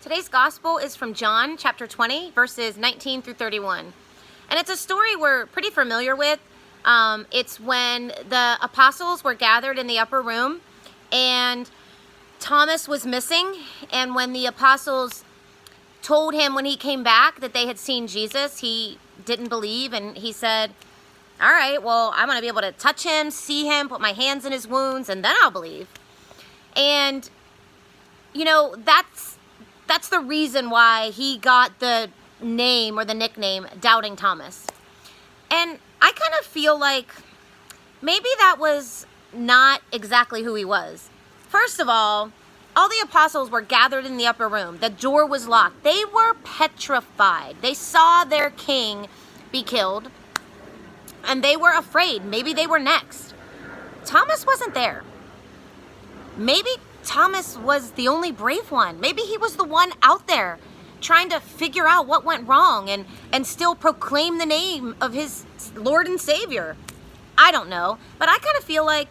Today's gospel is from John chapter 20, verses 19 through 31. And it's a story we're pretty familiar with. It's when the apostles were gathered in the upper room and Thomas was missing. And when the apostles told him when he came back that they had seen Jesus, he didn't believe. And he said, all right, well, I'm going to be able to touch him, see him, put my hands in his wounds, and then I'll believe. And, you know, that's the reason why he got the name or the nickname Doubting Thomas. And I kind of feel like maybe that was not exactly who he was. First of all the apostles were gathered in the upper room. The door was locked. They were petrified. They saw their king be killed, and they were afraid. Maybe they were next. Thomas wasn't there. Maybe Thomas was the only brave one. Maybe he was the one out there trying to figure out what went wrong and still proclaim the name of his Lord and Savior. I don't know, but I kind of feel like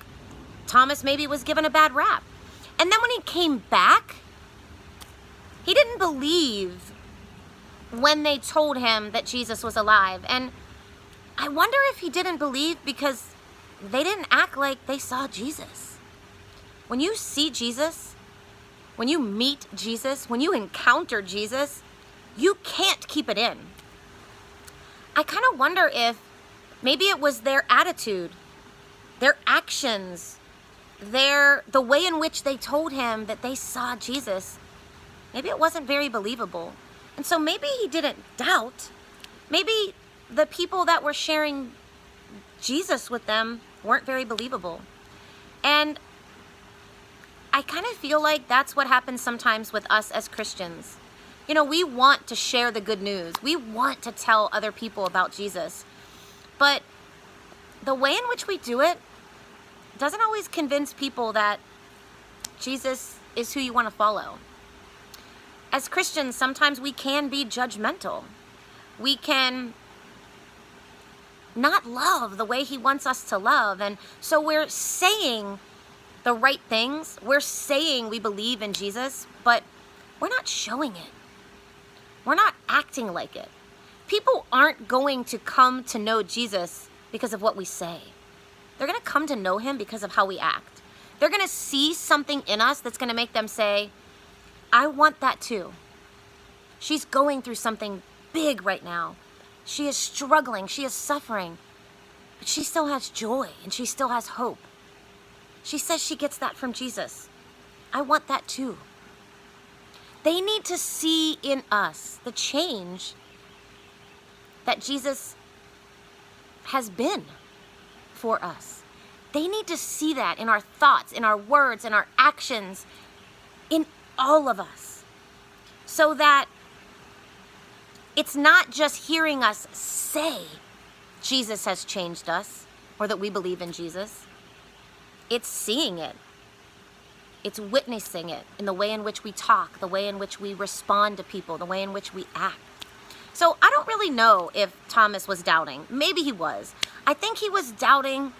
Thomas maybe was given a bad rap. And then when he came back, he didn't believe when they told him that Jesus was alive. And I wonder if he didn't believe because they didn't act like they saw Jesus. When you see Jesus, when you meet Jesus, when you encounter Jesus, you can't keep it in. I kind of wonder if maybe it was their attitude, their actions, the way in which they told him that they saw Jesus. Maybe it wasn't very believable. And so maybe he didn't doubt. Maybe the people that were sharing Jesus with them weren't very believable. And I kind of feel like that's what happens sometimes with us as Christians. You know, we want to share the good news. We want to tell other people about Jesus. But the way in which we do it doesn't always convince people that Jesus is who you want to follow. As Christians, sometimes we can be judgmental. We can not love the way he wants us to love. And so we're saying the right things. We're saying we believe in Jesus, but we're not showing it. We're not acting like it. People aren't going to come to know Jesus because of what we say. They're going to come to know him because of how we act. They're going to see something in us that's going to make them say, I want that too. She's going through something big right now. She is struggling. She is suffering. But she still has joy and she still has hope. She says she gets that from Jesus. I want that too. They need to see in us the change that Jesus has been for us. They need to see that in our thoughts, in our words, in our actions, in all of us. So that it's not just hearing us say Jesus has changed us or that we believe in Jesus. It's seeing it. It's witnessing it in the way in which we talk, the way in which we respond to people, the way in which we act. So I don't really know if Thomas was doubting. Maybe he was. I think he was doubting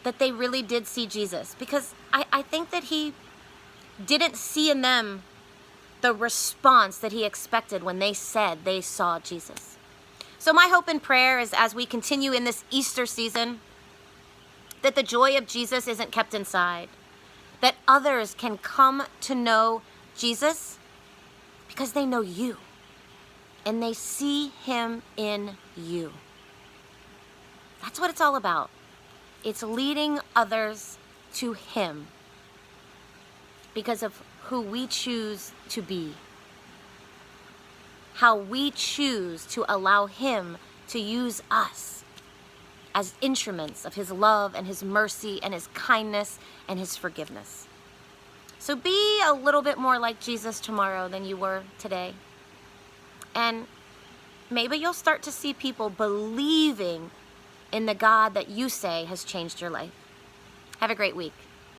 that they really did see Jesus because I think that he didn't see in them the response that he expected when they said they saw Jesus. So my hope and prayer is as we continue in this Easter season, that the joy of Jesus isn't kept inside, that others can come to know Jesus because they know you and they see him in you. That's what it's all about. It's leading others to him because of who we choose to be, how we choose to allow him to use us as instruments of his love and his mercy and his kindness and his forgiveness. So be a little bit more like Jesus tomorrow than you were today. And maybe you'll start to see people believing in the God that you say has changed your life. Have a great week.